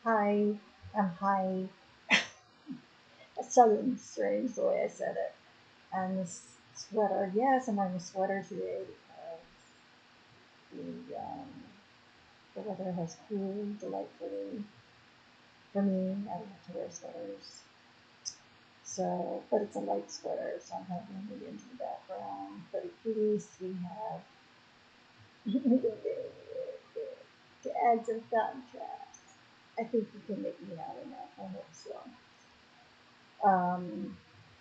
Hi, I'm hi. That sounded strange the way I said it. And this sweater, yes, I'm wearing a sweater today because the weather has cooled delightfully for me. I don't have to wear sweaters. So, but it's a light sweater, so I'm kind of moving into the background. But at least we have to add some contrast. I think you can make me out enough. I hope so.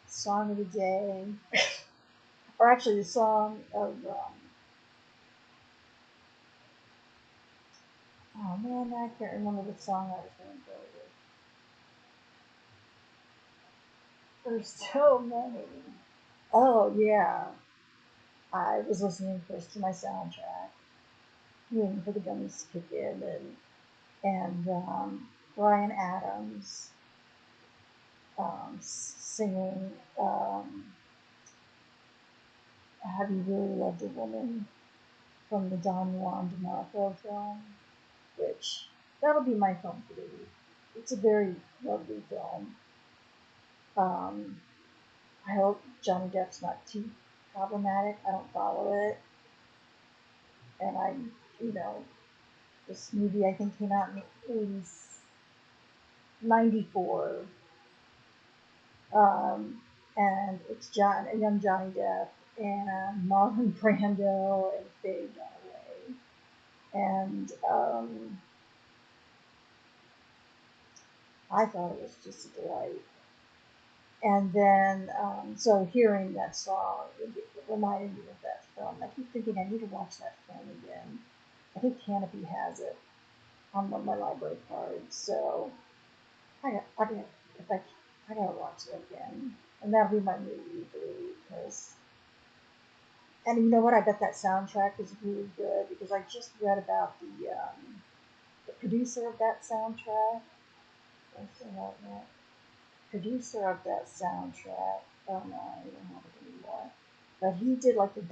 Song of the day, or actually the song of oh man, I can't remember the song I was going to go with. There's so many. Oh yeah, I was listening first to my soundtrack, waiting for the guns to kick in, and Bryan Adams singing "Have You Really Loved a Woman" from the Juan Demarco film, which that'll be my film for the week. It's a very lovely film. Um, I hope Johnny Depp's not too problematic. I don't follow it, and you know, this movie I think came out in the 80s, 94, and it's a young Johnny Depp and Marlon Brando and Faye Dunaway, and I thought it was just a delight. And then, so hearing that song, it reminded me of that film. I keep thinking I need to watch that film again. I think Canopy has it on one of my library cards, so if I gotta watch it again, and that'll be my movie for the week. And you know what? I bet that soundtrack is really good because I just read about the producer of that soundtrack. What's the name of that? Producer of that soundtrack. Oh no, I don't have it anymore. But he did like the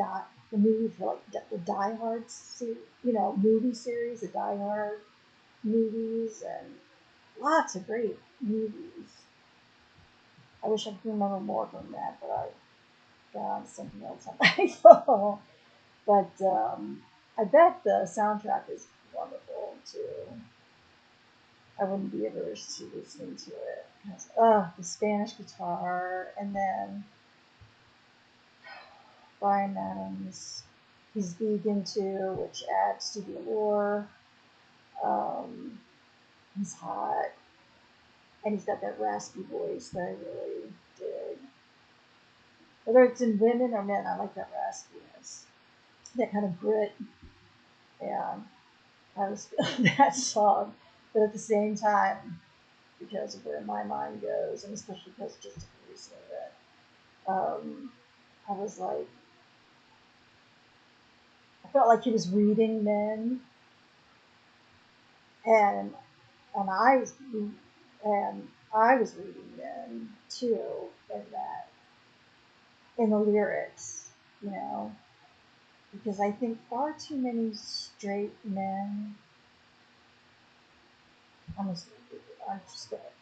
movie for like the Die Hard, movie series, the Die Hard movies, and lots of great movies. I wish I could remember more from that, but I got on something else on my phone. But I bet the soundtrack is wonderful too. I wouldn't be averse to listening to it because the Spanish guitar, and then Bryan Adams, he's vegan too, which adds to the allure. Um, he's hot, and he's got that raspy voice that I really dig. Whether it's in women or men, I like that raspiness, that kind of grit. Yeah, I was feeling that song, but at the same time, because of where my mind goes, and especially because just of recently that I was like, I felt like he was reading men, and and I was and I was reading men too in the lyrics, you know, because I think far too many straight men. I'm just,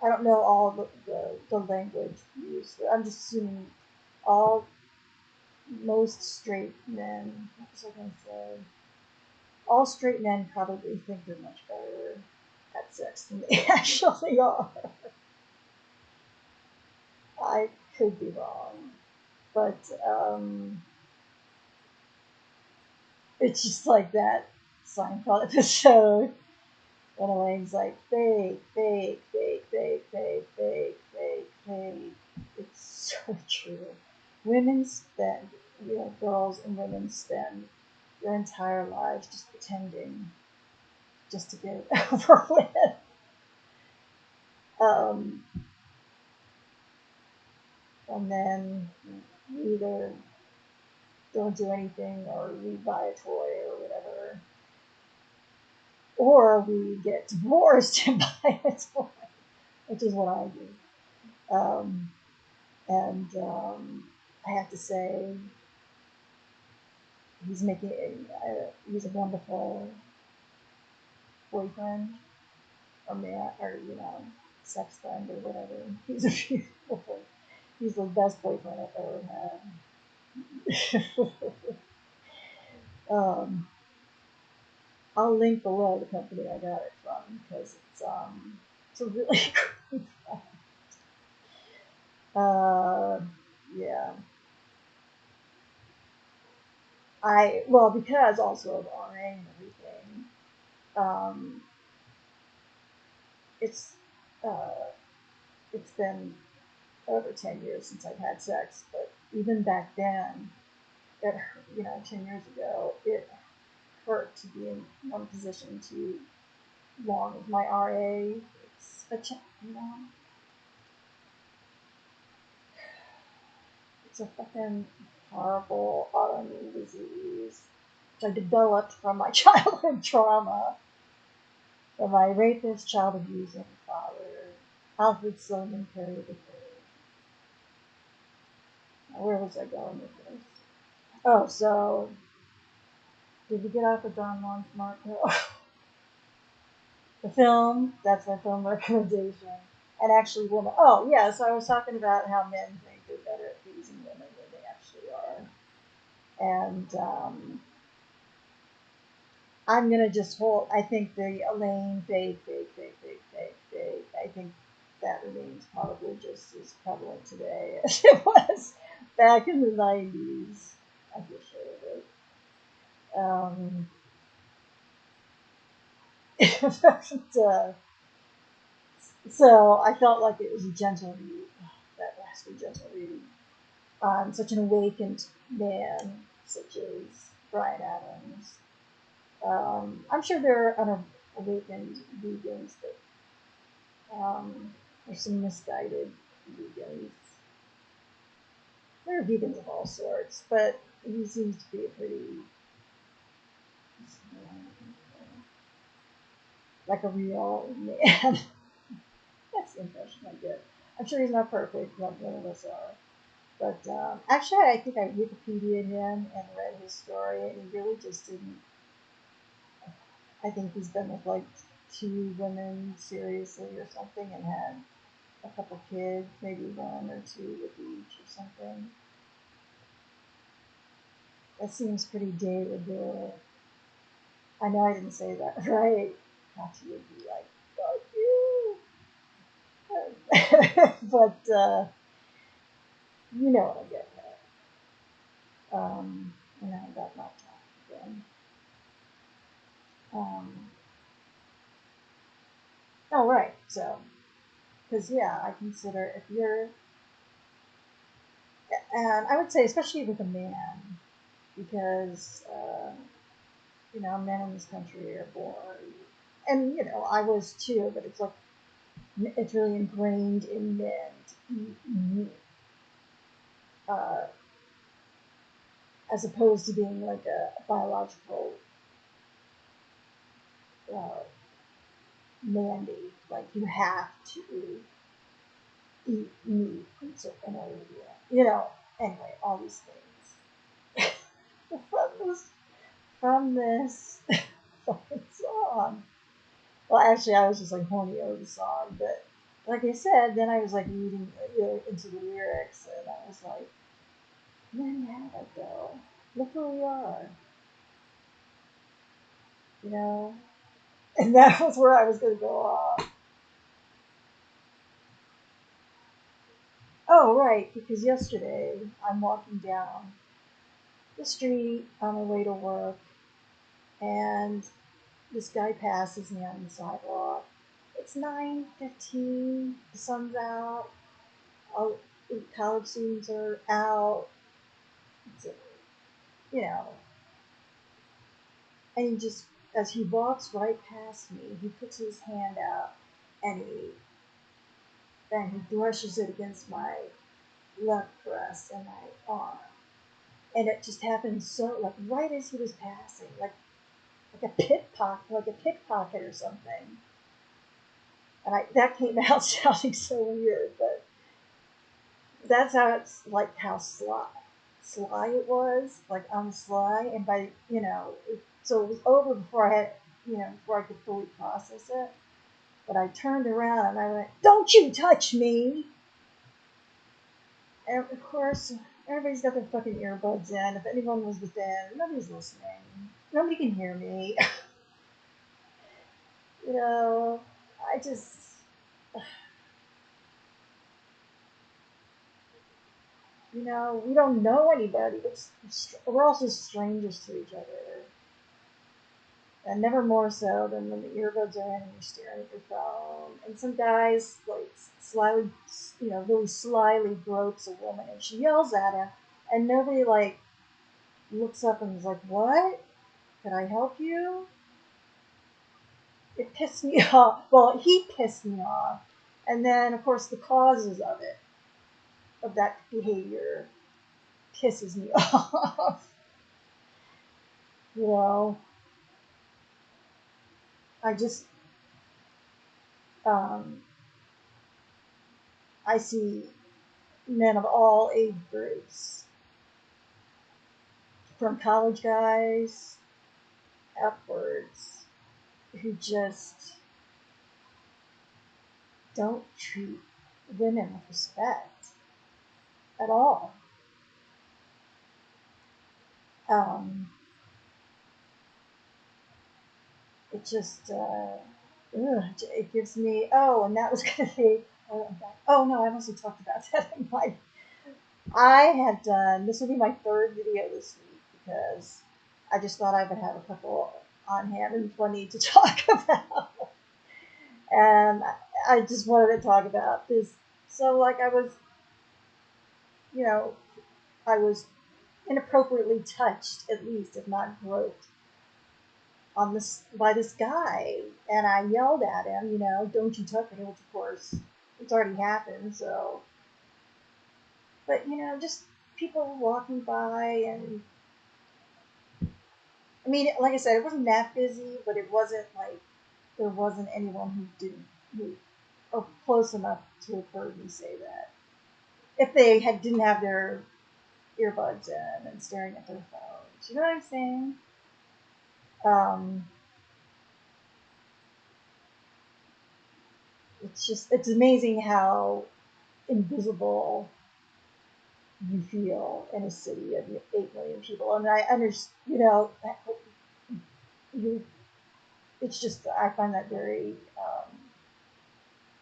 I don't know all the language used. I'm just assuming all most straight men. What was I going to say? All straight men probably think they're much better at sex than they actually are. I could be wrong, but it's just like that Seinfeld episode when Elaine's like fake, fake, fake, fake, fake, fake, fake, fake. It's so true. Women spend, girls and women spend their entire lives just pretending, just to get it over with. Um, and then we either don't do anything or we buy a toy or whatever, or we get divorced and buy a toy, which is what I do. And I have to say, he's a wonderful boyfriend, or man, or sex friend or whatever. He's a beautiful. He's the best boyfriend I've ever had. I'll link below the company I got it from because it's a really great yeah. Because also of RA and everything, um, it's uh, it's been over 10 years since I've had sex, but even back then, 10 years ago, it hurt to be in one position too long with my RA. It's it's a fucking horrible autoimmune disease which I developed from my childhood trauma from my rapist, child abusing father, Alfred Silman Perry the Third. Where was I going with this? Oh, so did we get off of Don Juan's Marco? The film, that's my film recommendation. And actually, women. Oh, yeah, so I was talking about how men think they're better at pleasing women than they actually are. And I'm going to just hold, I think the Elaine, fake. I think that remains probably just as prevalent today as it was back in the 90s. I feel sure of it. And, so I felt like it was a gentle read, that last week, gentle read on such an awakened man such as Bryan Adams. I'm sure there are unawakened vegans that or some misguided vegans. There are vegans of all sorts, but he seems to be a pretty, like a real man. That's the impression I get. I'm sure he's not perfect, like none of us are. But actually, I think I Wikipedia'd him and read his story, and he really just didn't. I think he's been with like two women seriously or something and had a couple kids, maybe one or two with each or something. That seems pretty de rigueur. I know I didn't say that right. Kachi would be like, fuck you. But you know what I get at. And I got my talk again. Oh, right. So, because, yeah, I consider if you're, and I would say, especially with a man, because, men in this country are born, and, I was too, but it's like, it's really ingrained in men to eat meat, uh, as opposed to being like a biological uh, mandate. Like you have to eat meat in order to do that. Anyway, all these things from this fucking song. Well, actually, I was just like horny over the song, but like I said, then I was like reading into the lyrics, and I was like, men have it though. Look where we are, you know. And that was where I was going to go off. Oh, right, because yesterday I'm walking down the street on my way to work, and this guy passes me on the sidewalk. It's 9:15. The sun's out. All the college students are out. It's, you know, and he just, as he walks right past me, he puts his hand out and he brushes it against my left breast and my arm. And it just happened so, like, right as he was passing, like a pickpocket or something. And that came out sounding so weird, but that's how it's like how sly it was, like on the sly, and so it was over before I had, before I could fully process it. But I turned around and I went, "Don't you touch me!" And of course, everybody's got their fucking earbuds in. If anyone was within, nobody's listening. Nobody can hear me. You know, I just, you know, we don't know anybody. We're also strangers to each other. And never more so than when the earbuds are in and you're staring at your phone. And some guys, like, slyly, you know, really slyly gropes a woman and she yells at him. And nobody, like, looks up and is like, "What? Can I help you?" It pissed me off. Well, he pissed me off. And then, of course, the causes of it, of that behavior, pisses me off. You know, I just, um, I see men of all age groups, from college guys upwards, who just don't treat women with respect at all. Um, it just, it gives me, oh, and that was going to be, oh no, I've also talked about that in my, I had done, this will be my third video this week because I just thought I would have a couple on hand and plenty to talk about. And I just wanted to talk about this. So, like, I was, you know, I was inappropriately touched, at least, if not groped, on this by this guy, and I yelled at him, you know, "Don't you touch me," which of course it's already happened. So, but you know, just people walking by, and I mean, like I said, it wasn't that busy, but it wasn't like there wasn't anyone who or close enough to have heard me say that. If they didn't have their earbuds in and staring at their phones, you know what I'm saying? Um, it's amazing how invisible you feel in a city of 8 million people. And I understand, you know, you, it's just, I find that very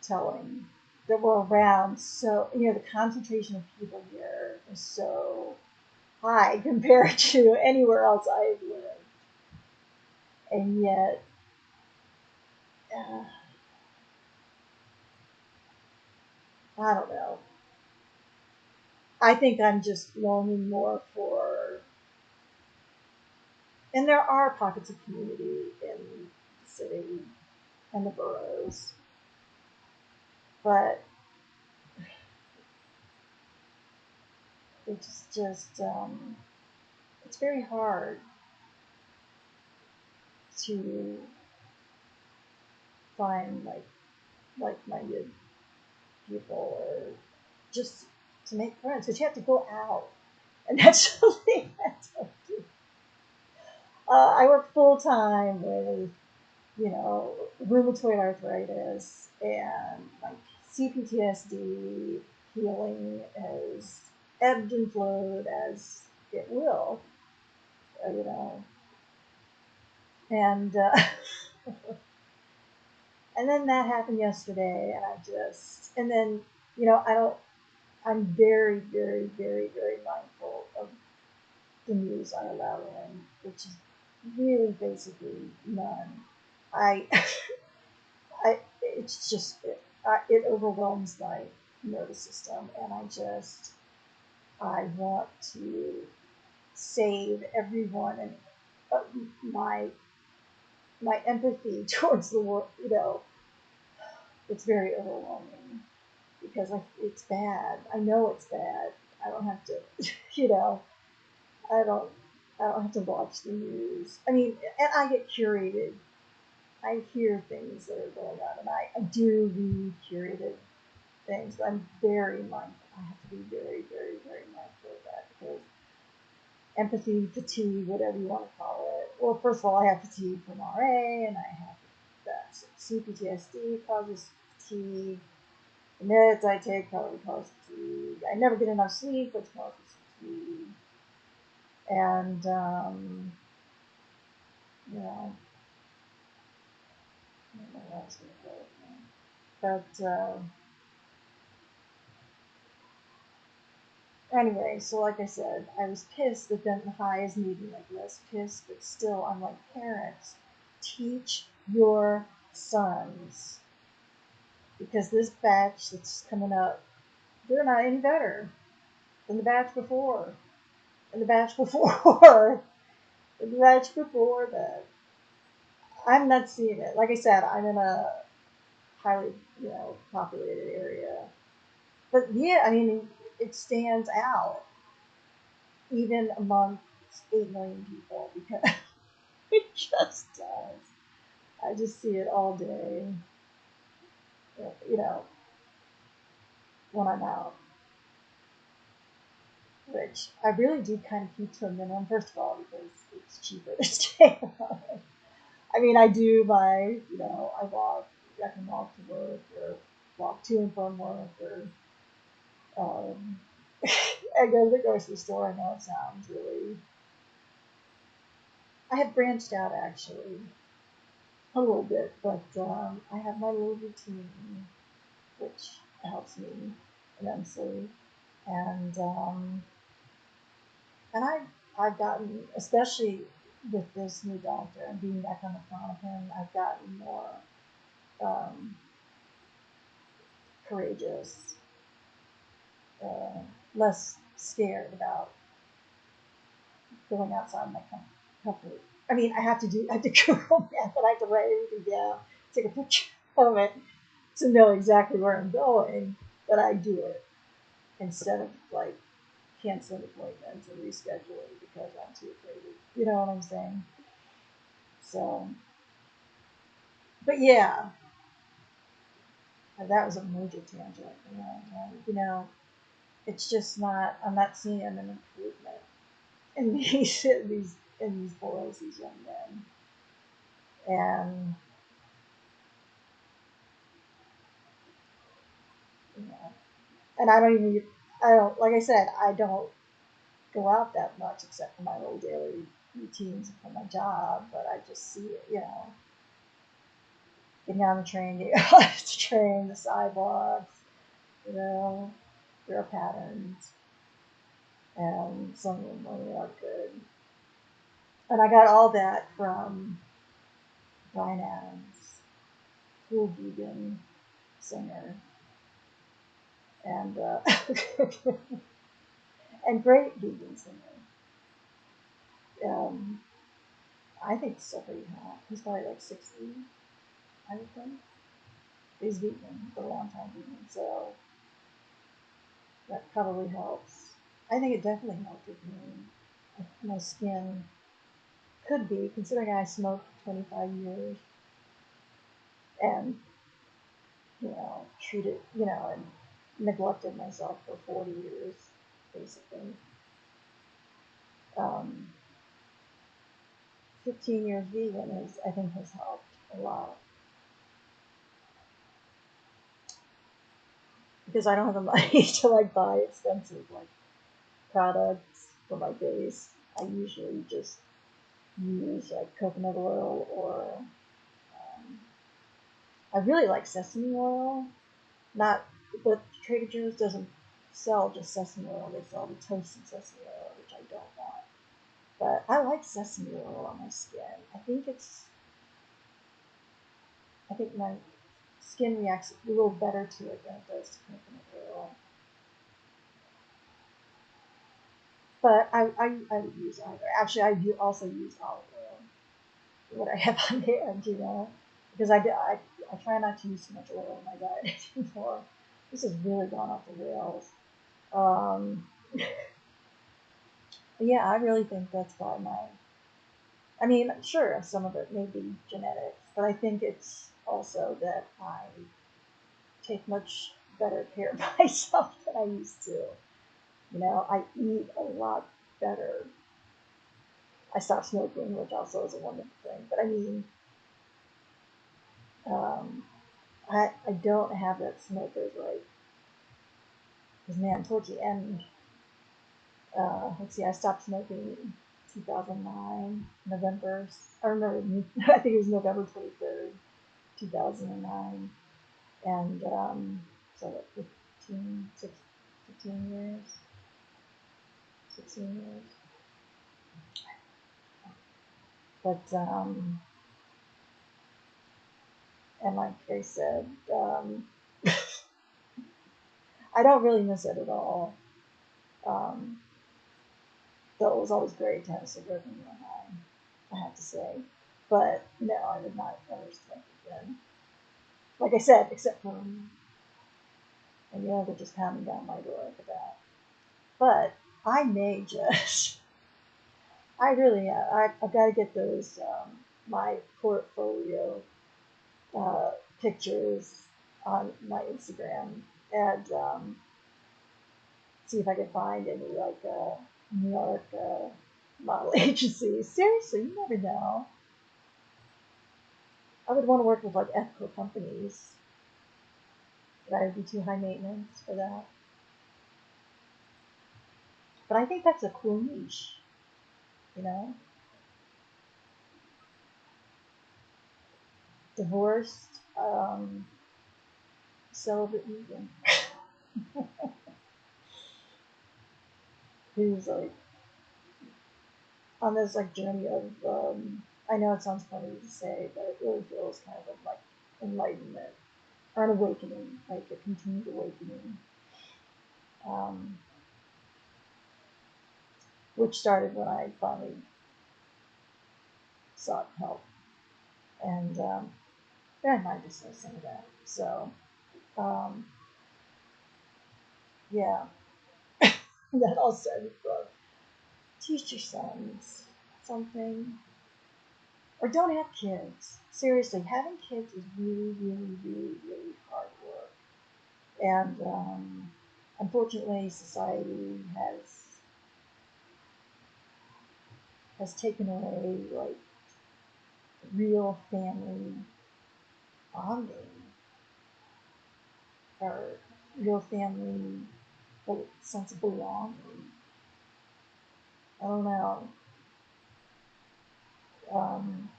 telling that we're around. So, you know, the concentration of people here is so high compared to anywhere else I've lived. And yet, uh, I don't know. I think I'm just longing more for, and there are pockets of community in the city and the boroughs, but it's just, it's very hard to find like-minded people, or just to make friends, because you have to go out, and that's something I don't do. I work full time with, you know, rheumatoid arthritis, and like CPTSD healing has ebbed and flowed as it will, you know, and and then that happened yesterday, and and then, you know, I'm very, very, very, very mindful of the news I allow in, which is really basically none. I, it's just, it overwhelms my nervous system, and I want to save everyone, and uh, my, my empathy towards the world, you know, it's very overwhelming because it's bad. I know it's bad. I don't have to, you know, I don't, I don't have to watch the news. I mean, and I get curated. I hear things that are going on, and I do read curated things. But I'm very mindful. I have to be very, very, very mindful of that, because empathy, fatigue, whatever you want to call it. Well, first of all, I have fatigue from RA, and I have that. CPTSD causes fatigue. The meds I take probably cause fatigue. I never get enough sleep, which causes fatigue. And, you know, I don't know what I was going to go with. But anyway, so like I said, I was pissed that Benton High is needing like less pissed, but still, I'm like, parents, teach your sons. Because this batch that's coming up, they're not any better than the batch before. And the batch before. And the batch before that. I'm not seeing it. Like I said, I'm in a highly, populated area. But yeah, I mean, it stands out even amongst 8 million people because it just does. I just see it all day, when I'm out. Which I really do kind of keep to a minimum, first of all, because it's cheaper to stay home. I mean, I do I walk, I can walk to work or walk to and from work or I go to the grocery store. I know it sounds really. I have branched out actually a little bit, but I have my little routine, which helps me immensely, and I've gotten, especially with this new doctor and being back on the phone with him, I've gotten more courageous, less scared about going outside my comfort. I mean, I have to Google map, and I have to write everything down, take a picture of it to know exactly where I'm going, but I do it instead of like canceling appointments and rescheduling because I'm too afraid. You know what I'm saying? So, but yeah, that was a major tangent. It's just not. I'm not seeing an improvement in these boys, these young men, and and I don't, like I said, I don't go out that much except for my little daily routines for my job, but I just see it, getting on the train, getting off the train, the sidewalks, there are patterns, and some of them really are good. And I got all that from Bryan Adams, cool vegan singer, and and great vegan singer. I think he's still pretty hot. He's probably like 60, I would think. He's vegan for a long time vegan, so that probably helps. I think it definitely helped with me. My skin could be, considering I smoked 25 years and, treated, and neglected myself for 40 years, basically. 15 years vegan I think has helped a lot. Because I don't have the money to buy expensive products for my base. I usually just use coconut oil or I really like sesame oil. Not, but Trader Joe's doesn't sell just sesame oil. They sell the toasted sesame oil, which I don't want. But I like sesame oil on my skin. I think my skin reacts a little better to it than it does to coconut oil. But I would use either. Actually, I do also use olive oil. What I have on hand, because I try not to use too much oil in my diet anymore. This has really gone off the rails. Yeah, I really think that's why I mean, sure, some of it may be genetics, but I think it's also that I take much better care of myself than I used to. I eat a lot better. I stopped smoking, which also is a wonderful thing. But I mean, Um, I don't have that smoker's right. Because, man, towards the end, let's see, I stopped smoking in 2009, November. I remember, I think it was November 23rd, 2009. And so what, 15 years, 16 years. But, and like I said, I don't really miss it at all. Though it was always great to have a cigarette when you were high, I have to say. But no, I would not ever smoke again. Like I said, except for, and they're just pounding down my door for that. But I may just, I've got to get those, my portfolio pictures on my Instagram and see if I can find any like New York model agencies. Seriously, you never know. I would want to work with like ethical companies, but I would be too high maintenance for that. But I think that's a cool niche, you know? Divorced, celibate vegan. Who's like on this like journey of, I know it sounds funny to say, but it really feels kind of like enlightenment or an awakening, like a continued awakening, um, which started when I finally sought help. And I might just say some of that. So, um, yeah, that all started from teach your sons something, or don't have kids. Seriously, having kids is really, really, really, really hard work. And unfortunately, society has taken away like real family bonding or real family like, sense of belonging. I don't know. Um,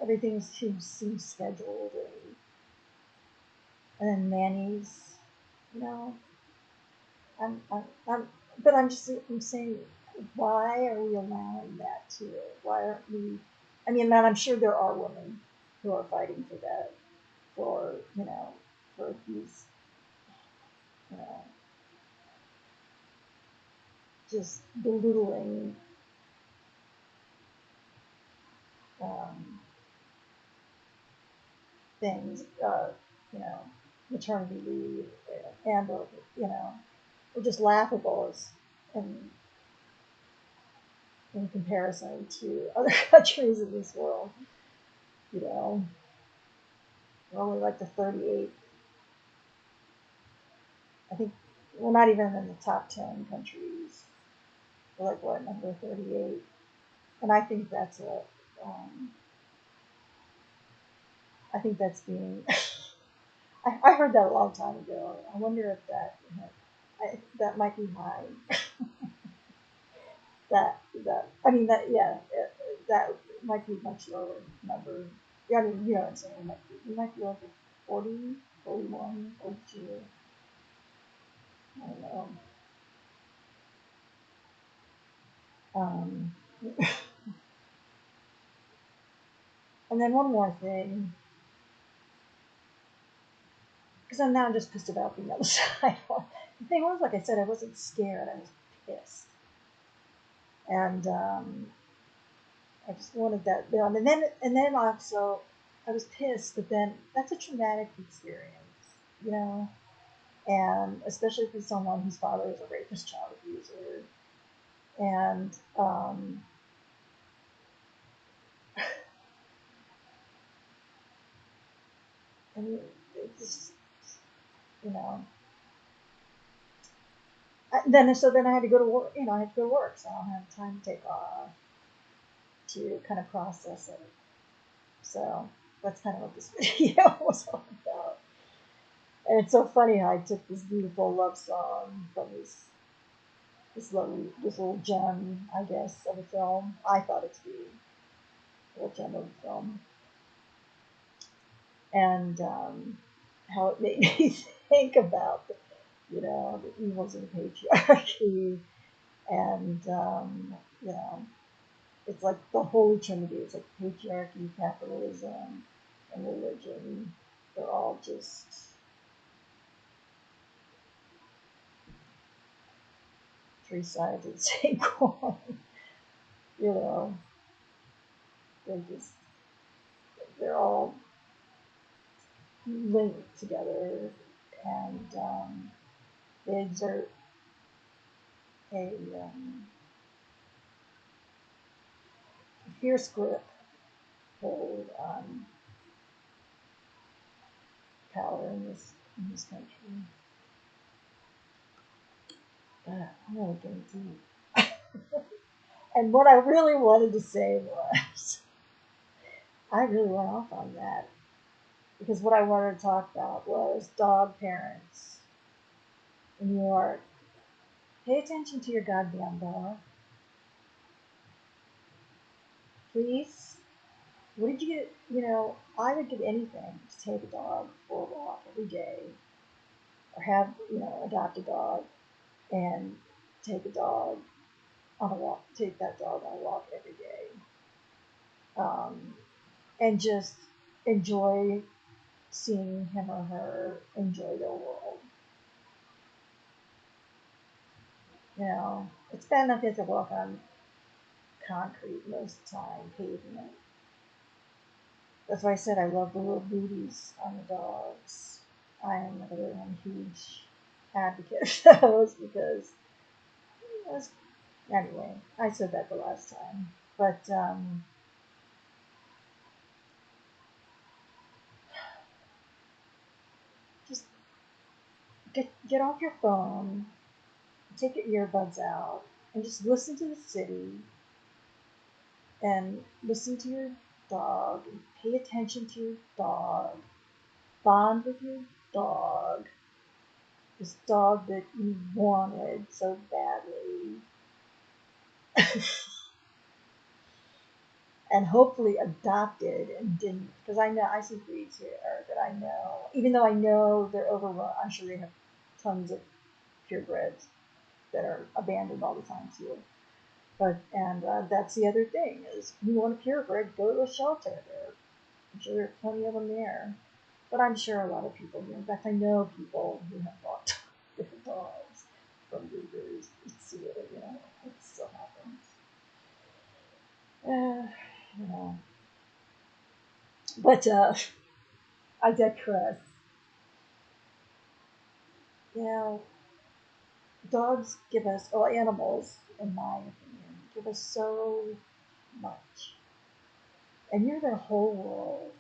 Everything seems scheduled, and then nannies, you know. I'm, but I'm saying, why are we allowing that to? Why aren't we? I mean, man, I'm sure there are women who are fighting for that, for for these, you know, just belittling um, things, maternity leave, and or just laughable as in in comparison to other countries in this world. You know, we're only like the 38th. I think we're not even in the top 10 countries. We're like what, number 38, and I think that's a, um, I think that's being. I heard that a long time ago. I wonder if that might be high. That I mean that yeah, that might be much lower number. Yeah, I mean you know what I'm saying. It might be like a 40, 41, 42. I don't know. Um, and then one more thing, because I'm now just pissed about being on the sidewalk. The thing was, like I said, I wasn't scared. I was pissed, and I just wanted that done. And then also, I was pissed. But then that's a traumatic experience, you know, and especially for someone whose father is a rapist, child abuser, and and it just, you know. Then I had to go to work. You know, I had to go to work, so I don't have time to take off to kind of process it. So, That's kind of what this video was all about. And it's so funny how I took this beautiful love song from this little gem, I guess, of a film. I thought it to be a little gem of a film, and how it made me think about the evils of the patriarchy, and it's like the holy trinity. It's like patriarchy, capitalism, and religion. They're all just three sides of the same coin. you know, they're just they're all linked together, and they exert a fierce grip hold on power in this country. I'm really getting deep. And what I really wanted to say was, I really went off on that because what I wanted to talk about was dog parents in New York. Pay attention to your goddamn dog, please. What did you get? I would give anything to take a dog for a walk every day, or have adopt a dog and take a dog on a walk. Take that dog on a walk every day, and just enjoy seeing him or her enjoy their world. It's bad enough you have to walk on concrete most of the time, pavement. That's why I said I love the little booties on the dogs. I'm a huge advocate for those because, anyway, I said that the last time. But just get off your phone, take your earbuds out, and just listen to the city and listen to your dog and pay attention to your dog. Bond with your dog. This dog that you wanted so badly. And hopefully adopted and didn't, because I see breeds here that I know, even though I know they're overrun. I'm sure they have tons of purebreds that are abandoned all the time too. But that's the other thing is, if you want a purebred, go to a shelter. I'm sure there are plenty of them there. But I'm sure a lot of people do. In fact, I know people who have bought different dogs from breeders. It still happens. You know. But I digress. Dogs give us, animals, in my opinion, give us so much. And you're their whole world,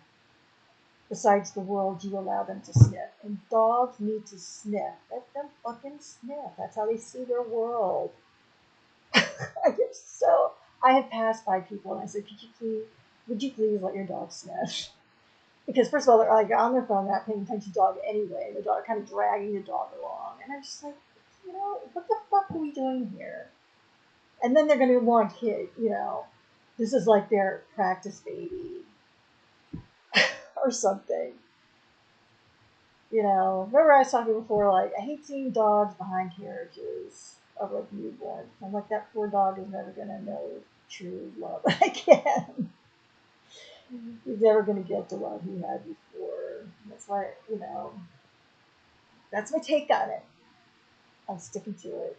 besides the world you allow them to sniff. And dogs need to sniff. Let them fucking sniff. That's how they see their world. I have passed by people and I said, would you please let your dog sniff? Because first of all, they're like on their phone, not paying attention to the dog anyway. The dog kind of dragging the dog along. And I'm just like, what the fuck are we doing here? And then they're going to want a kid, this is like their practice baby or something. Remember I was talking before, like, I hate seeing dogs behind carriages of like newborns. I'm like, that poor dog is never going to know true love again. He's never going to get the love he had before. That's why, that's my take on it. I'm sticking to it.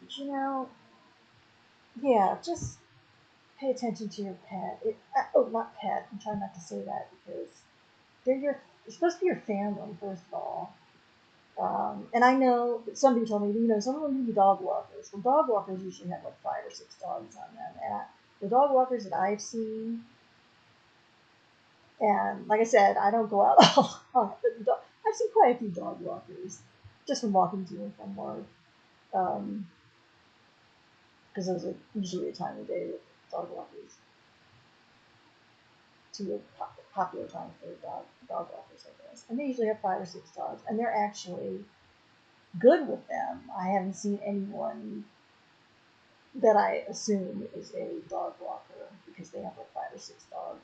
But just pay attention to your pet. Not pet. I'm trying not to say that because they're supposed to be your family, first of all. And I know somebody told me, some of them can be dog walkers. Well, dog walkers usually have like 5 or 6 dogs on them. And the dog walkers that I've seen, and like I said, I don't go out a lot, but I've seen quite a few dog walkers just from walking to and from work. Because those are usually the time of day that dog walkers to a popular time for dog walkers, I guess. And they usually have 5 or 6 dogs, and they're actually good with them. I haven't seen anyone that I assume is a dog walker because they have like 5 or 6 dogs.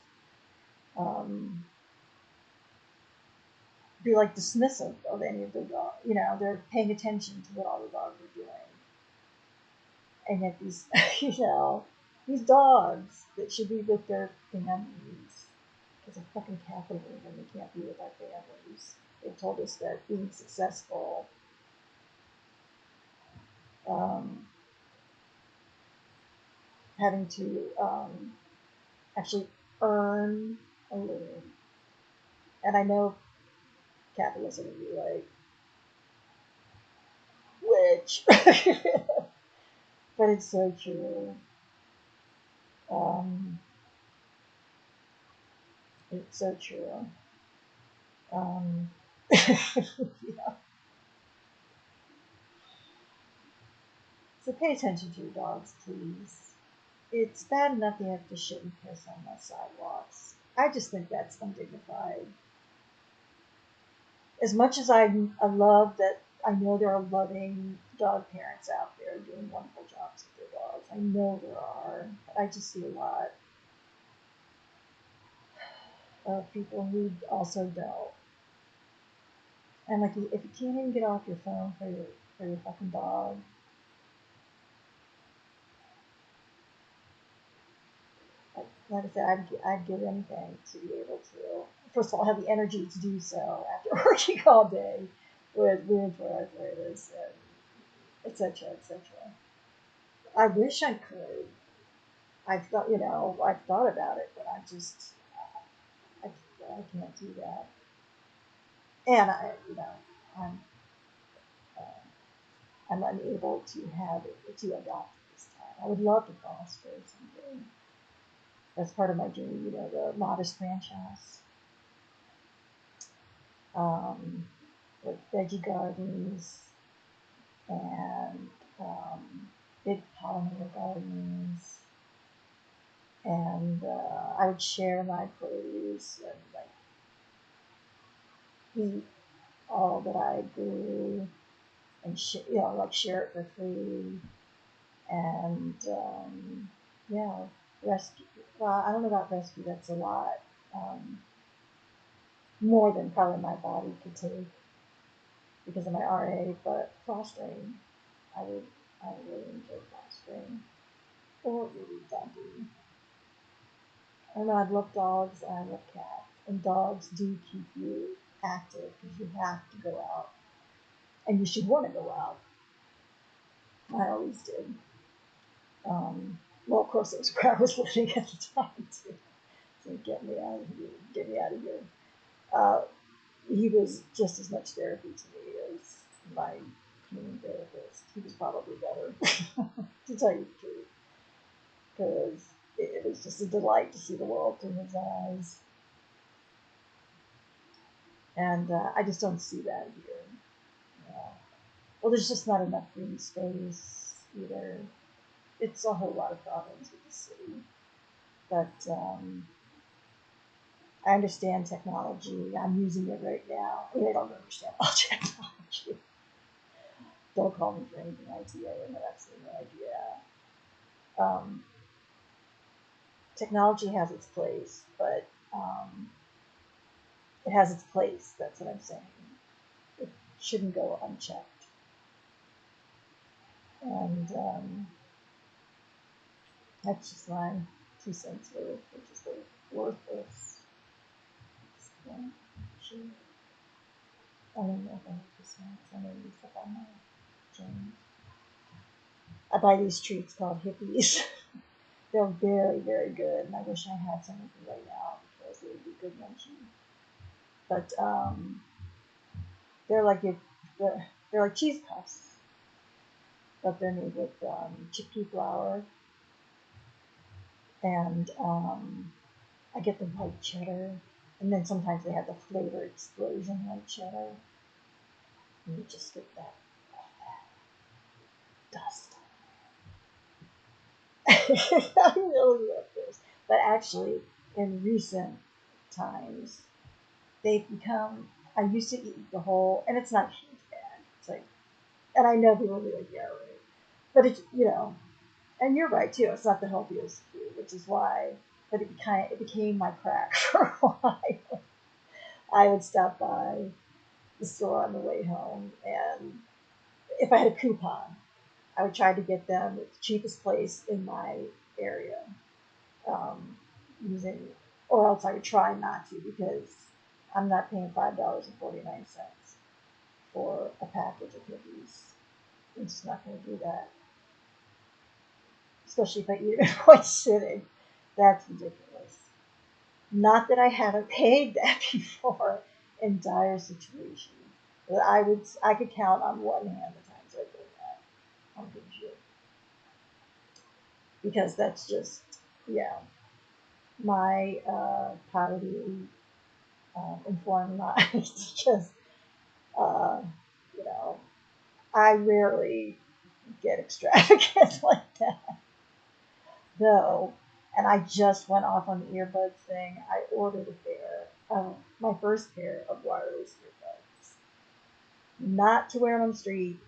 Be like dismissive of any of the dogs. You know, they're paying attention to what all the dogs are doing. And yet these, you know, these dogs that should be with their families, because of fucking capitalism, they can't be with our families. They told us that being successful, having to actually earn a living. And I know capitalism would be like, which, but it's so true. It's so true. Yeah. So pay attention to your dogs, please. It's bad enough they have to shit and piss on the sidewalks. I just think that's undignified. As much as I love that, I know there are loving dog parents out there doing wonderful jobs with their dogs. I know there are. I just see a lot of people who also don't. And like, if you can't even get off your phone for your fucking dog, like I said, I'd give anything to be able to, first of all, have the energy to do so after working all day with rheumatoid arthritis, and etc., etc. I wish I could. I've thought about it, but I can't do that. And I'm, I'm unable to adopt this time. I would love to foster someday. That's part of my dream, the modest franchise. With veggie gardens and big pollinator gardens, and I would share my produce and like eat all that I grew and share it for free, and rescue. Well, I don't know about rescue. That's a lot. More than probably my body could take because of my RA, but fostering, I would really enjoy fostering. Or maybe doggy. I don't know, I love dogs and I love cats. And dogs do keep you active because you have to go out. And you should want to go out. I always did. Well, of course, it was where I was living at the time, too. So get me out of here. He was just as much therapy to me as my human therapist. He was probably better, to tell you the truth. Because it was just a delight to see the world through his eyes. And I just don't see that here. Well, there's just not enough green space either. It's a whole lot of problems with the city. But I understand technology. I'm using it right now. I mean, I don't understand all technology. Don't call me for anything IT. I have absolutely no idea. Technology has its place, but it has its place. That's what I'm saying. It shouldn't go unchecked. And that's just my 2 cents worth, which is worthless. Sure. I don't know if I have 2 cents. I know you stuff on my change. I buy these treats called hippies. They're very, very good, and I wish I had some of them right now because they would be good munching. But they're like cheese puffs, but they're made with chickpea flour, and I get the white cheddar, and then sometimes they have the flavor explosion white cheddar, and you just get that dust. I really love this, but actually, in recent times, they've become. I used to eat the whole, and it's not a huge bag. It's like, and I know people will be like, yeah, right, but it's and you're right too. It's not the healthiest food, which is why. But it became my crack for a while. I would stop by the store on the way home, and if I had a coupon, I would try to get them at the cheapest place in my area, um, using, or else I would try not to because I'm not paying $5.49 for a package of cookies. I'm just not going to do that, especially if I eat it in one sitting. That's ridiculous. Not that I haven't paid that before in dire situations. But I could count on one hand the times I've done that on good shit. Because that's just, yeah, my poverty informed mind. Just, uh, you know, I rarely get extravagant like that. Though, and I just went off on the earbuds thing. I ordered a pair, my first pair of wireless earbuds. Not to wear them on the street,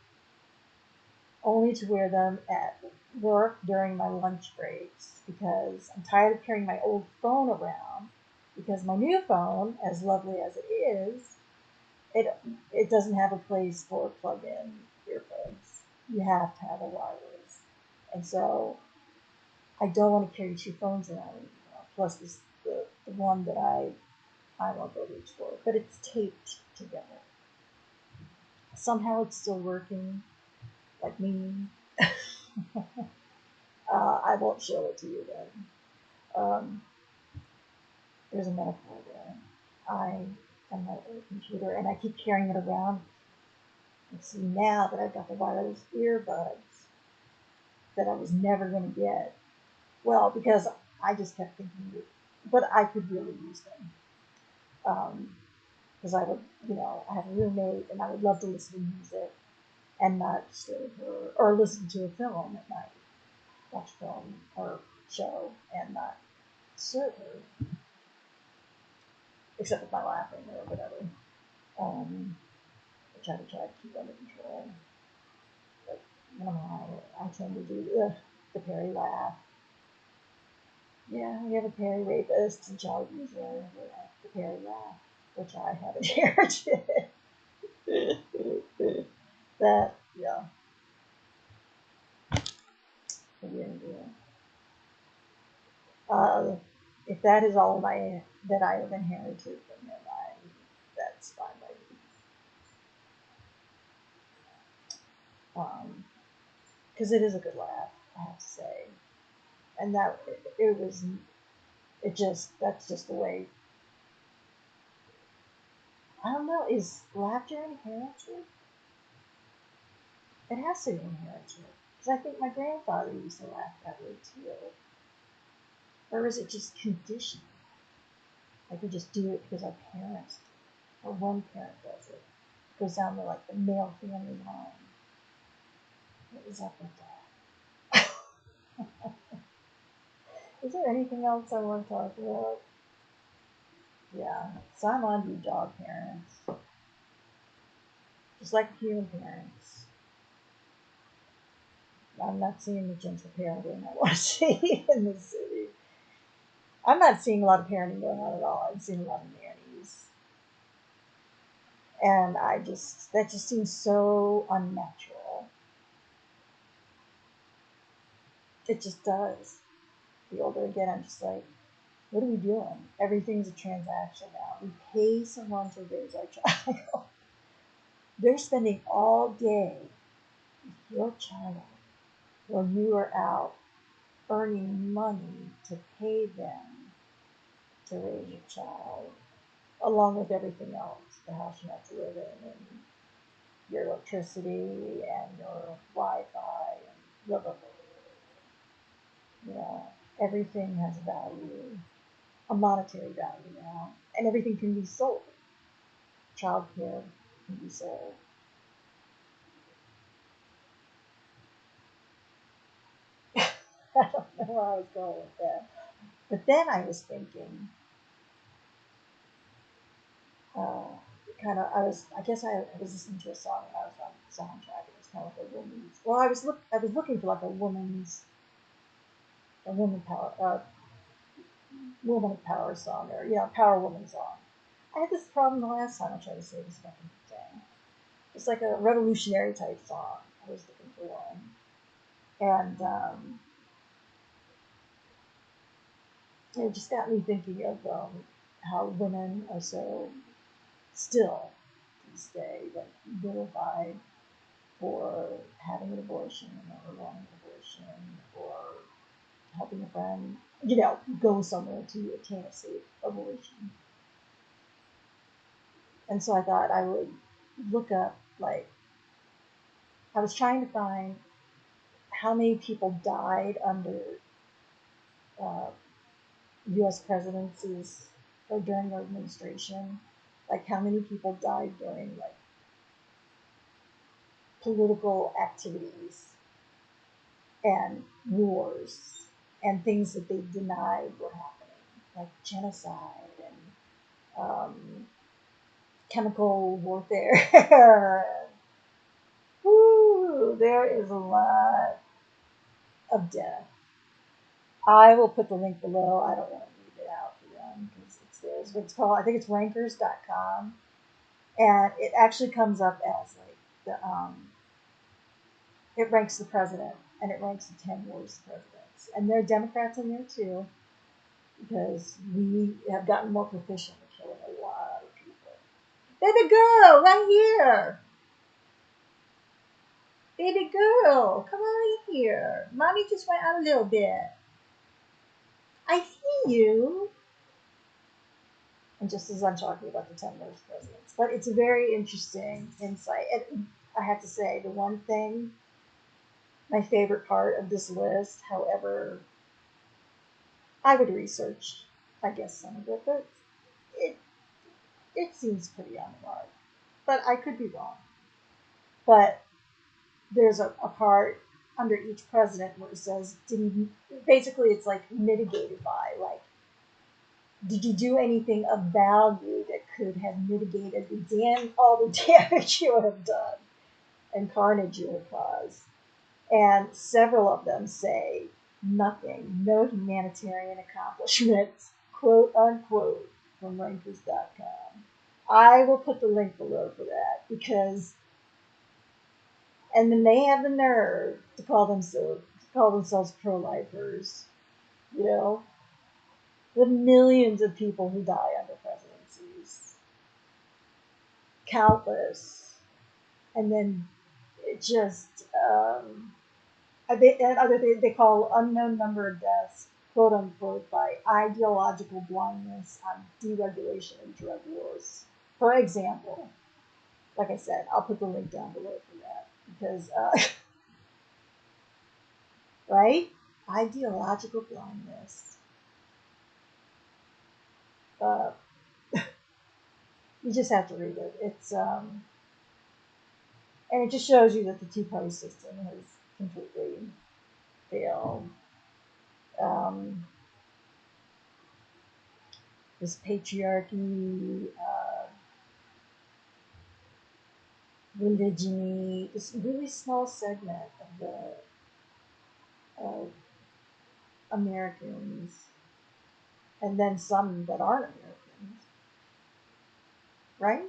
only to wear them at work during my lunch breaks because I'm tired of carrying my old phone around because my new phone, as lovely as it is, it it doesn't have a place for plug-in earbuds. You have to have a wireless. And so I don't want to carry two phones around anymore. Plus the one that I won't go reach for. But it's taped together. Somehow it's still working, like me. I won't show it to you then. Um, there's a metaphor there. I am my old computer and I keep carrying it around. And see now that I've got the wireless earbuds that I was never going to get. Well, because I just kept thinking, but I could really use them. Because I would, I have a roommate and I would love to listen to music and not disturb her, or listen to a film at night, watch film or show and not disturb her, except with my laughing or whatever, which I would try to keep under control. But I tend to do the Perry laugh. Yeah, we have a Perry rapist and child abuser, the Perry laugh, which I have inherited. That, yeah, yeah, yeah. If that is all that I have inherited from him, that's fine by me. Because it is a good laugh, I have to say, and that it was it just that's just the way. I don't know. Is laughter inherited? It has to be inherited because I think my grandfather used to laugh that way too, or is it just conditioned? Like we just do it because our parents, or one parent does it. It goes down to like the male family line. What is up with that? Is there anything else I want to talk about? Yeah, so I'm on to dog parents, just like human parents. I'm not seeing the gentle parenting I want to see in the city. I'm not seeing a lot of parenting going on at all. I'm seeing a lot of nannies, and that just seems so unnatural. It just does. The older I get, I'm just like, what are we doing? Everything's a transaction now. We pay someone to raise our child. They're spending all day with your child while you are out earning money to pay them to raise your child, along with everything else, the house you have to live in, and your electricity, and your Wi-Fi, and blah, blah, blah. Everything has a value, a monetary value now, and everything can be sold. Childcare can be sold. I don't know where I was going with that. But then I was thinking, I guess I was listening to a song and I was on the soundtrack. It was kind of like a woman's. Well, I was looking for like a woman power song, or power woman song. I had this problem the last time I tried to say this fucking thing. It's like a revolutionary type song. I was looking for one, and it just got me thinking of how women are so still to this day like vilified for having an abortion or wanting an abortion or helping a friend, go somewhere to obtain a safe abortion. And so I thought I would look up, like, I was trying to find how many people died under uh, U.S. presidencies or during their administration. Like, how many people died during, like, political activities and wars and things that they denied were happening, like genocide and chemical warfare. Woo, there is a lot of death. I will put the link below. I don't want to read it out for them because it's theirs. But it's called, I think it's rankers.com. And it actually comes up as like it ranks the president and it ranks the 10 worst presidents. And there are Democrats in there too, because we have gotten more proficient at killing a lot of people. Baby girl, right here. Baby girl, come on in here. Mommy just went out a little bit. I see you. And just as I'm talking about the 10 worst presidents. But it's a very interesting insight. And I have to say, the one thing, my favorite part of this list, however, I would research, I guess, some of it, but it, it seems pretty on the mark. But I could be wrong. But there's a part under each president where it says, basically it's like mitigated by, like, did you do anything of value that could have mitigated all the damage you have done and carnage you have caused? And several of them say nothing, no humanitarian accomplishments, quote unquote, from rankers.com. I will put the link below for that because, and then they have the nerve to call themselves pro-lifers, you know, the millions of people who die under presidencies, countless, and then it just they call unknown number of deaths, quote unquote, by ideological blindness on deregulation and drug wars. For example, like I said, I'll put the link down below for that because, right? Ideological blindness. Uh, you just have to read it. It's and it just shows you that the two-party system has completely failed. This patriarchy, religion, this really small segment of the Americans, and then some that aren't Americans, right?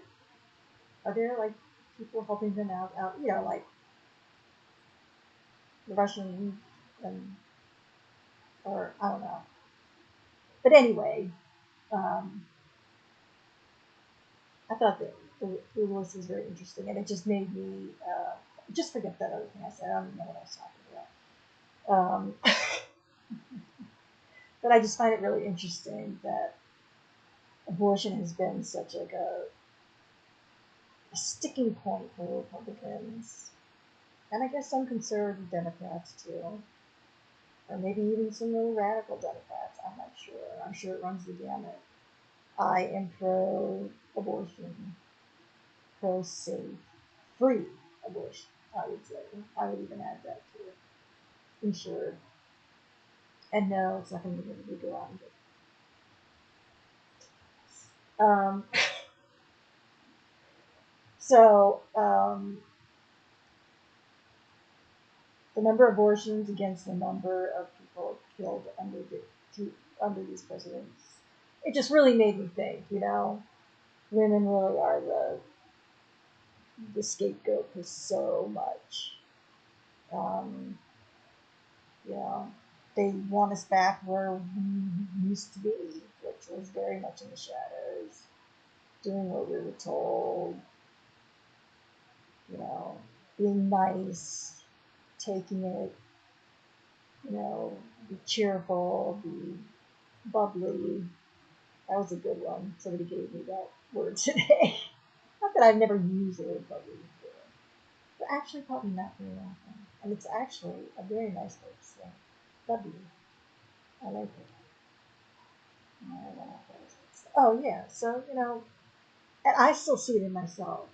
Are there like people helping them out, like the Russian and or I don't know. But anyway, I thought that the list was very interesting, and it just made me just forget that other thing I said. I don't even know what I was talking about. But I just find it really interesting that abortion has been such like a sticking point for Republicans, and I guess some conservative Democrats too, or maybe even some little radical Democrats. I'm not sure. I'm sure it runs the gamut. I am pro-abortion, pro-safe, free abortion. I would say. I would even add that to it. Insured. And no, it's not going to be able to go out and get Um, so the number of abortions against the number of people killed under these presidents, it just really made me think. Women really are the scapegoat for so much. Um, you know, they want us back where we used to be, which was very much in the shadows, doing what we were told, being nice, taking it, be cheerful, be bubbly. That was a good one. Somebody gave me that word today. Not that I've never used the word bubbly before, but actually probably not very often. And it's actually a very nice word to say. Bubbly. I like it. Oh yeah, so and I still see it in myself,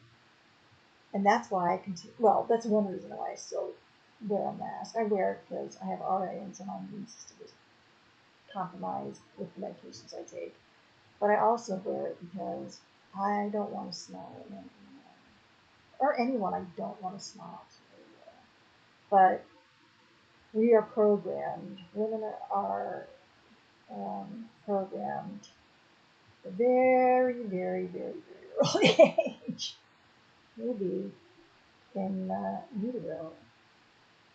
and that's why I continue. Well, that's one reason why I still wear a mask. I wear it because I have RAs and my immune system is compromised with the medications I take. But I also wear it because I don't want to smell it anymore, or anyone I don't want to smell it anymore. But we are programmed. Women are programmed at a very, very, very, very early age, maybe in utero,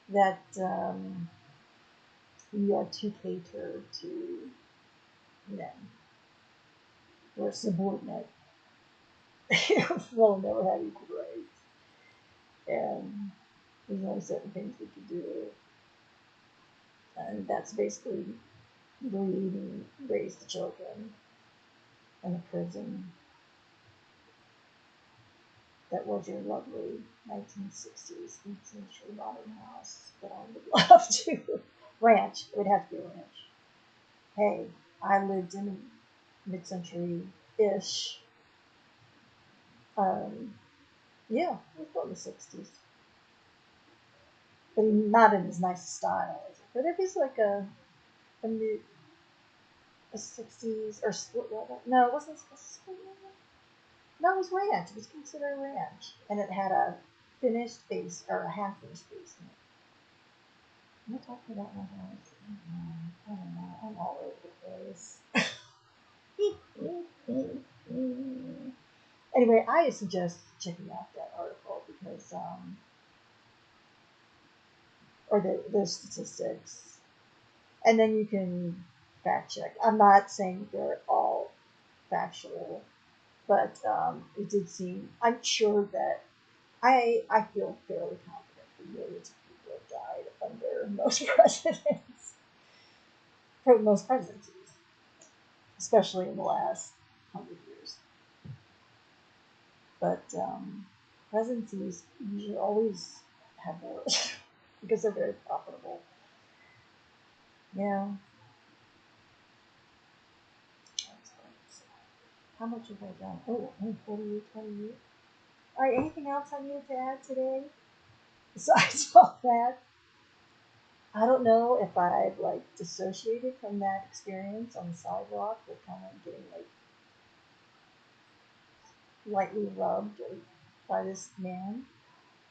that we are to cater to men. We're subordinate. We'll never have equal rights. And there's only certain things we can do. And that's basically breed and raise the children in a prison that was your lovely 1960s mid-century modern house that I would love to. Ranch. It would have to be a ranch. Hey, I lived in mid-century-ish. Yeah, it was about the 60s. But not in as nice a style as it. But it was like a mid a 60s or no, it wasn't supposed to be. No, it was ranch. It was considered ranch, and it had a finished base or a half finished basement. Am I talking about my house? I don't know. I'm all over the place. Anyway, I suggest checking out that article because, or the statistics, and then you can fact check. I'm not saying they're all factual, but it did seem. I'm sure that I feel fairly confident that millions of people have died under most presidents, for most presidencies, especially in the last 100 years. But presidencies usually always have wars because they're very profitable. Yeah. How much have I done? Oh, 48, 28. All right, anything else I needed to add today? Besides all that, I don't know if I've like dissociated from that experience on the sidewalk with kind of getting like lightly rubbed by this man,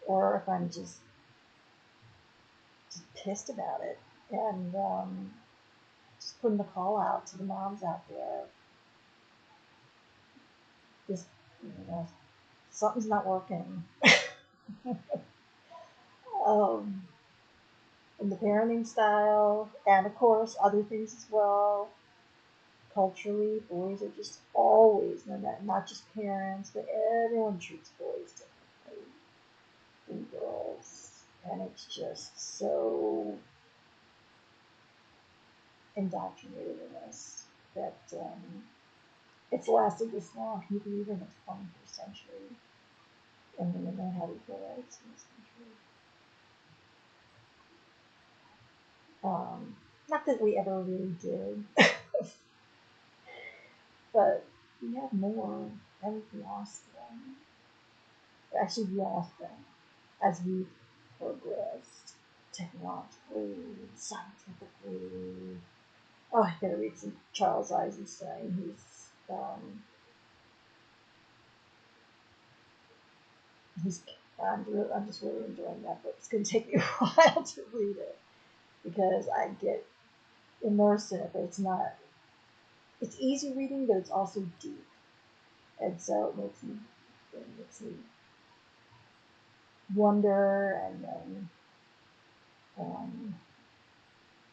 or if I'm just pissed about it and just putting the call out to the moms out there. Just something's not working. um, in the parenting style, and of course other things as well. Culturally, boys are just always, not just parents, but everyone treats boys differently than girls, and it's just so indoctrinated in us that it's lasted this long, even in the 21st century, and women don't have equal rights in this country. Not that we ever really did, but we have more, and we've lost them. Actually, we lost them as we progressed technologically, scientifically. Oh, I gotta read some Charles Eisenstein. He's He's, I'm just really enjoying that book. It's going to take me a while to read it because I get immersed in it, but it's not. It's easy reading, but it's also deep, and so it makes me wonder and then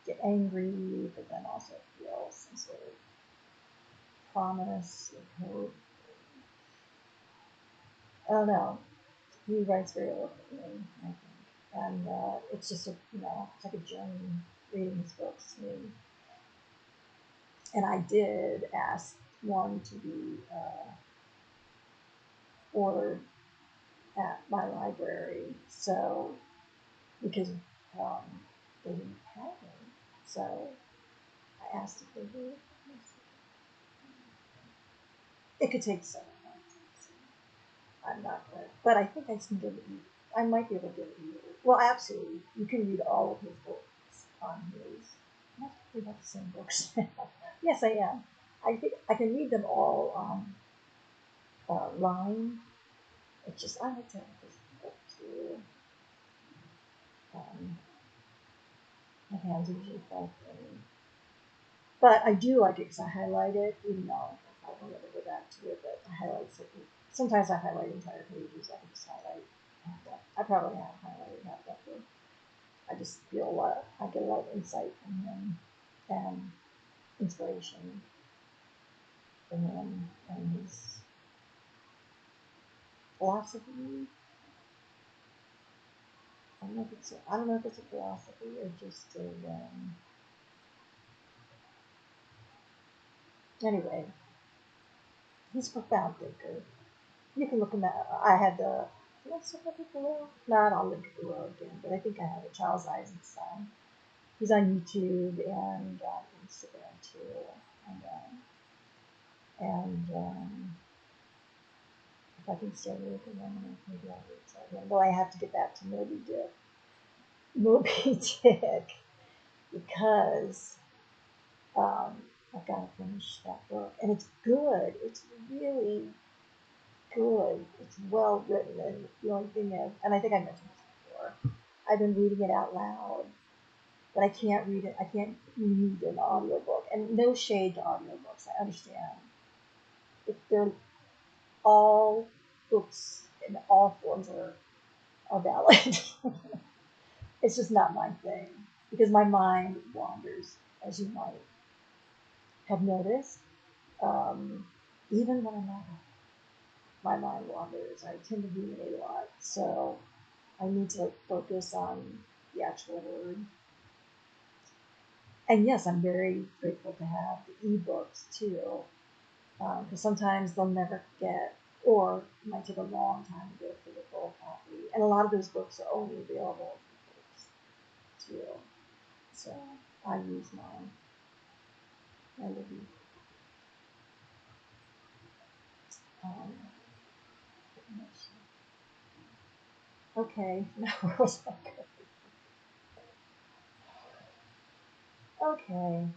get angry, but then also feel some sort of promise and hope. I don't know. He writes very eloquently, I think, and it's just it's like a journey reading his books to me. And I did ask one to be ordered at my library, so because they didn't have it, so I asked if they would. It could take 7 months. I'm not good, but I think I can give it. I might be able to give it you. Well, absolutely, you can read all of his books on his. I'm not talking about the same books. Yes, I am. I think I can read them all on line. It's just I like to have this book too. My hands usually felt thing. But I do like it because I highlight it, even though I don't ever go back to it, but I highlight certain. Sometimes I highlight entire pages. I can just highlight half that. I probably have highlighted half that book. I just feel I get a lot of insight from him and inspiration from him and his philosophy. I don't know if it's a philosophy or just a anyway. He's a profound thinker. You can look him at. I had the. Did I still have it below? Not. I'll link it below again. But I think I have it. Charles Eisenstein. He's on YouTube and Instagram too. And if I can stay with him, maybe I'll reach out him. Though I have to get back to Moby Dick, because I've got to finish that book, and it's good. It's really good. It's well written, and the only thing is, and I think I mentioned this before, I've been reading it out loud, but I can't read it. I can't read an audiobook, and no shade to audiobooks. I understand. If they're all books in all forms are valid. It's just not my thing because my mind wanders, as you might have noticed. Um, Even when I'm not, my mind wanders. I tend to ruminate a lot, so I need to focus on the actual word. And yes, I'm very grateful to have the ebooks too, because sometimes they'll never get, or it might take a long time to get a physical copy. And a lot of those books are only available in books too. So I use mine. I live in, um, okay, now where was I going? Okay,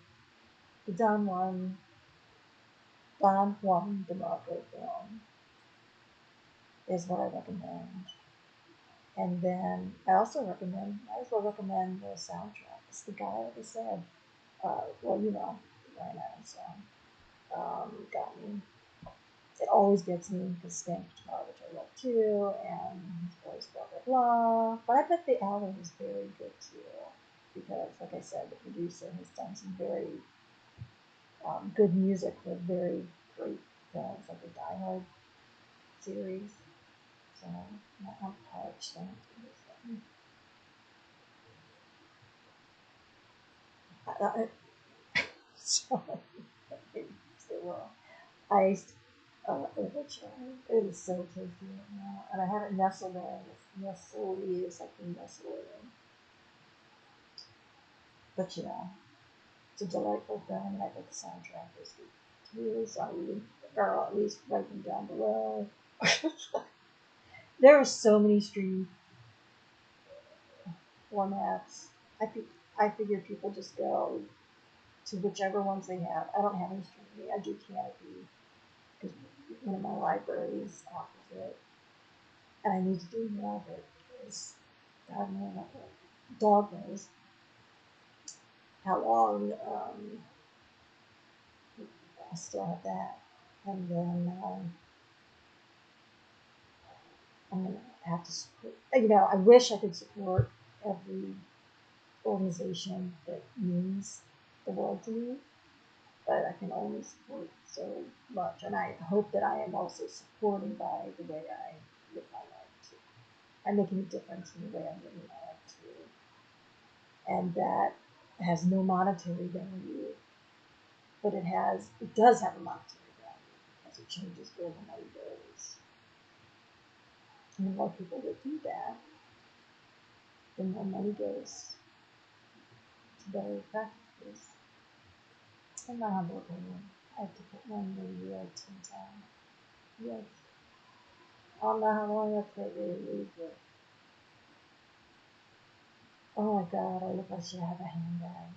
the Don Juan Demarco film is what I recommend. And then I also recommend, might as well recommend the soundtrack. It's the guy, like I said, well, the Bryan Adams song, got me. It always gets me because Stank Guitar, which I love too, and his voice, blah, blah, blah. But I bet the album is very good too, because, like I said, the producer has done some very good music for very great films, like the Die Hard series. So, I'm parched. I have to so, iced overture. It is so tasty right now, and I have it nestled in. Nestled is like the nestle in. But it's a delightful film, and I think the soundtrack is good too. So I would, or at least write them down below. There are so many streaming formats. I figured people just go to whichever ones they have. I don't have any streaming. I do Canopy because one of my libraries offers it. And I need to do more of it because God knows, dog knows how long I still have that. And then I'm going to have to support, I wish I could support every organization that means the world to me, but I can only support so much. And I hope that I am also supporting by the way I live my life too. I'm making a difference in the way I'm living my life too. And that has no monetary value, but it does have a monetary value because it changes where the money goes. And the more people that do that, the more money goes to better practices. In my humble opinion, I have to put one maybe like 10 times. Yes. I don't know how long that's going to be, but oh my god, I look like I should have a handbag.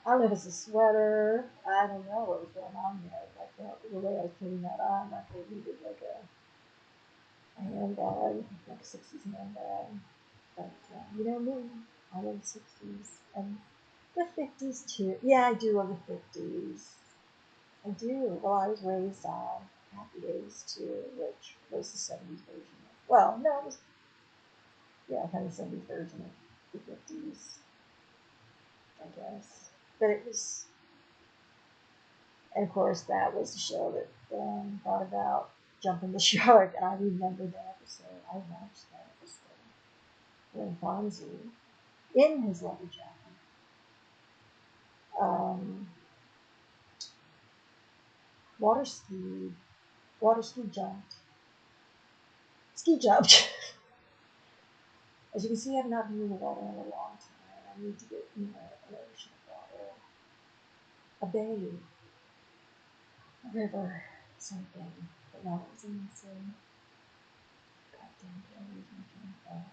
I don't know if it's a sweater. I don't know what was going on there. Like the way I was putting that on, like it needed like a handbag, like a 60s handbag. But you know me, I love the 60s and the 50s too. Yeah, I do love the 50s. I do. Well, I was raised on Happy Days too, which was the 70s version. Well, no, it was, yeah, kind of 70s version of the 50s, I guess. But it was, and of course, that was the show that brought about Jumping the Shark, and I remember that episode. I watched that episode when Fonzie, in his leather jacket, um, water skied, water ski jumped. As you can see, I've not been in the water in a long time. I need to get an ocean water, a bay, a river, something. But now it's in the sea. God damn it, I lose my train of thought.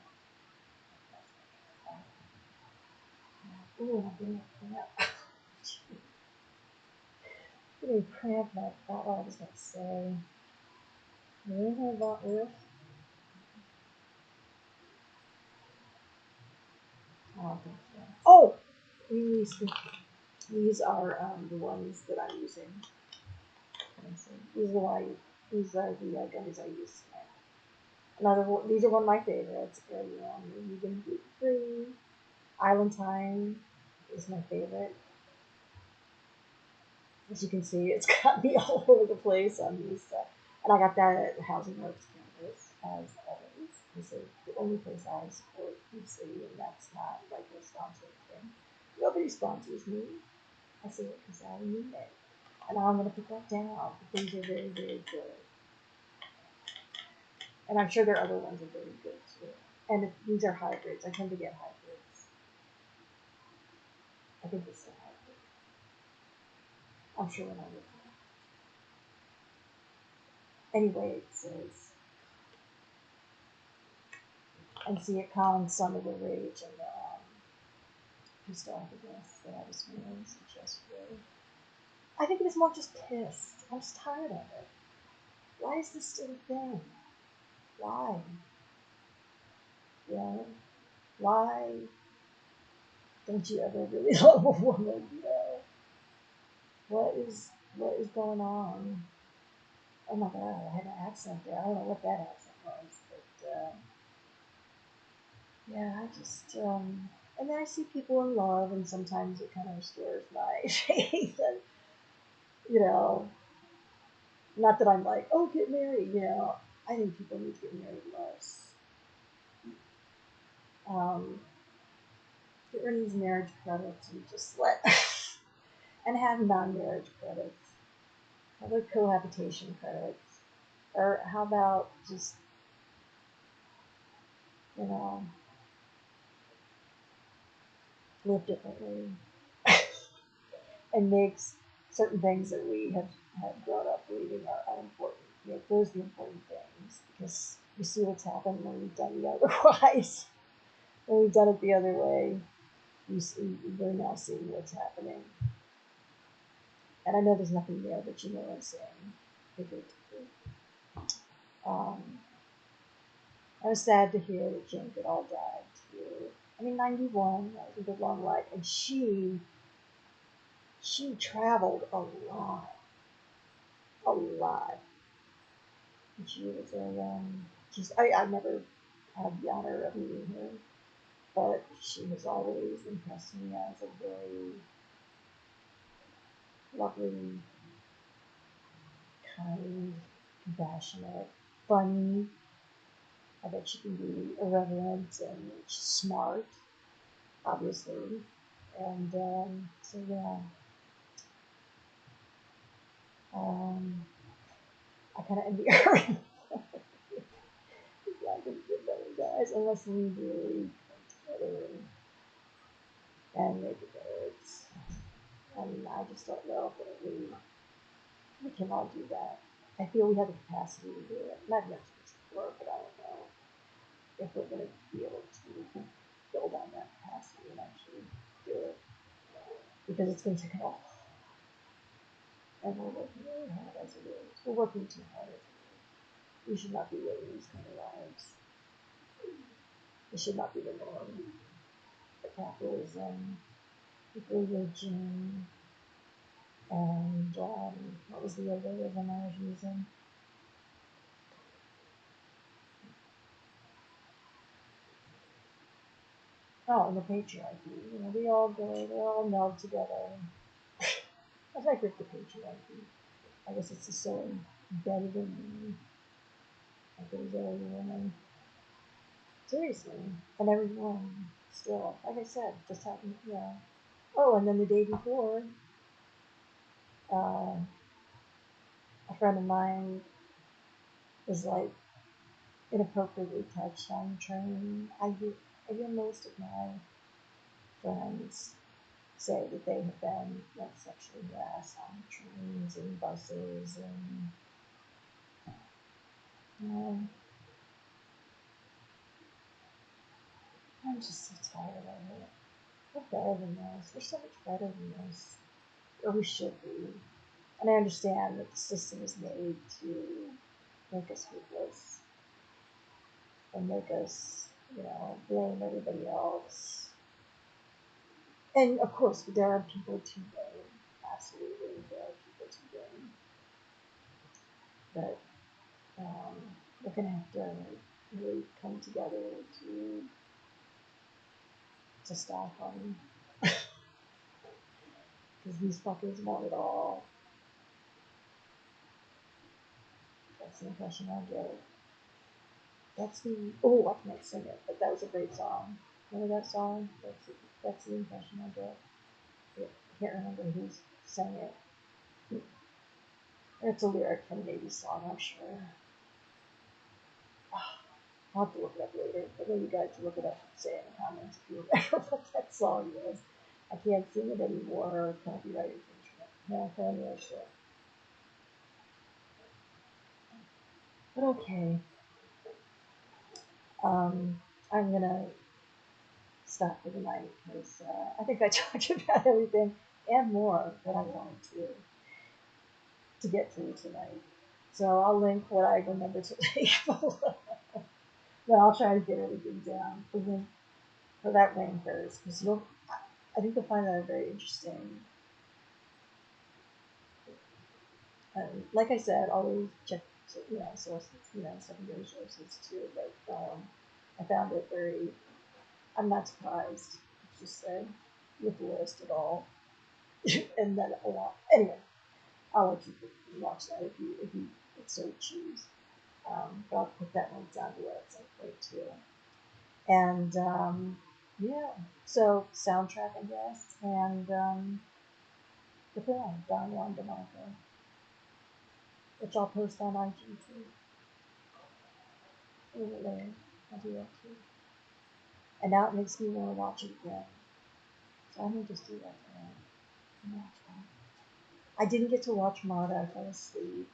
Ooh, I'm getting a cramp. Getting a cramp, and I thought what I was going to say. Anything about Earth? I don't think so. Oh! These are the ones that I'm using. These are the gummies I use tonight. These are one of my favorites. Vegan, gluten free. Island Time is my favorite. As you can see, it's got me all over the place on these. And I got that at Housing Works campus, as always. This is the only place I support Food City, and that's not like a sponsored thing. Nobody sponsors me. I say it because I need it. And I'm going to put that down. These are very, very good. And I'm sure their other ones are very good too. And these are hybrids. I tend to get hybrids. I think it's a hybrid. I'm sure when I look at it. Anyway, it says, and see, it calms some of the rage and the pissed off, I guess, that I was feeling yesterday. I think it was more just pissed. I'm just tired of it. Why is this still a thing? Why? You know, why don't you ever really love a woman? You know, what is going on? Oh my god, I had an accent there. I don't know what that accent was, but yeah, I just and then I see people in love, and sometimes it kind of restores my faith, and you know, not that I'm like, oh, get married, you know. I think people need to get married less. Get rid of these marriage credits and just let and have non-marriage credits. How about cohabitation credits? Or how about just, you know, live differently and makes certain things that we have grown up believing are unimportant. Make those the important things, because you see what's happened when we've done the otherwise. When we've done it the other way, we're now seeing what's happening. And I know there's nothing there, but you know what I'm saying. Figuratively. I was sad to hear that Jane Goodall died too. I mean, 91, that was a good long life, and she traveled a lot, a lot. And she was I never had the honor of meeting her, but she has always impressed me as a very lovely, kind, compassionate, funny. I bet she can be irreverent and smart, obviously. And so, yeah, um, I kind of envy her. I can get better, guys, unless we really come together and make it better. And I just don't know if we can all do that. I feel we have the capacity to do it. Not much before, but I don't know if we're going to be able to build on that capacity and actually do it. Because it's going to take it all. And we're working really hard as it is. We're working too hard as it is. We should not be living these kind of lives. It should not be the norm. The capitalism, the religion, and what was the other ism I was using? Oh, and the patriarchy. You know, they all meld together. I like the patriarchy. I guess it's just so embedded in me. Like it was every woman. Seriously. And everyone still. Like I said, just happened, yeah. Oh, and then the day before, uh, a friend of mine was like inappropriately touched on the train. I hear most of my friends say that they have been like sexually harassed on trains and buses and you know, I'm just so tired of it. We're better than this. We're so much better than this. Or we should be. And I understand that the system is made to make us hopeless and make us, you know, blame everybody else. And of course, there are people to blame. Absolutely, there are people to blame. But we're gonna have to really come together to stop them because these fuckers want it all. That's the impression I get. That's the I can't sing it, but that was a great song. Remember that song? That's the impression I get. I can't remember who sang it. It's a lyric from an 80s song, I'm sure. I'll have to look it up later, but then you guys look it up and say in the comments if you remember what that song was. I can't sing it anymore, copyright infringement. No, family shit. But okay. I'm gonna stop for the night because I think I talked about everything and more that I wanted to get through tonight. So I'll link what I remember today. No, I'll try to get everything down for that link first because I think you'll find that very interesting. Like I said, always check sources, secondary sources too. But I found it very. I'm not surprised. Just said with the list at all, and then a lot. Anyway, I'll let you watch that if you so choose. But I'll put that link down below at some point too. And yeah, so soundtrack I guess, and the film Juan Demarco, which I'll post on IG too. A little later, I'll do that too. And now it makes me want to watch it again. So I may just do that tonight. I didn't get to watch Marta. I fell asleep.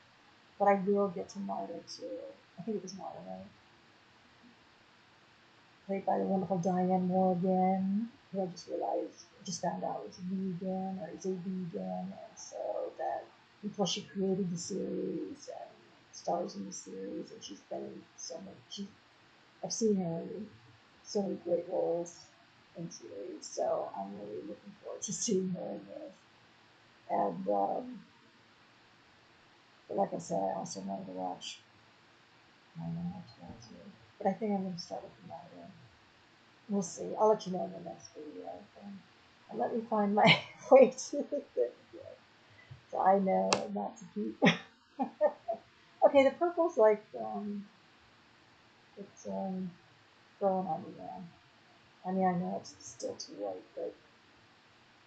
But I will get to Marta too. I think it was Marta, right? Played by the wonderful Diane Morgan, who just found out was a vegan, or is a vegan, and so that, and plus she created the series and stars in the series, and she's been in so much, I've seen her in so many great roles in series, so I'm really looking forward to seeing her in this. And but like I said, I also wanted to watch. I don't know how to watch it, but I think I'm going to start with the Marlon. We'll see. I'll let you know in the next video. And let me find my way to the thing again, so I know not to keep. Okay, the purple's like it's growing on me now. I mean, I know it's still too white, but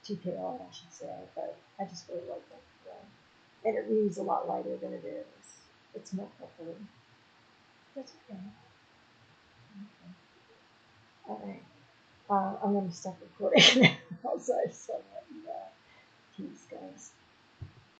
too pale, I should say. But I just really like that brown, and it reads a lot lighter than it is. It's more purple. That's okay. Okay. All right. I'm going to stop recording now. So I just want to let you know. Peace, guys.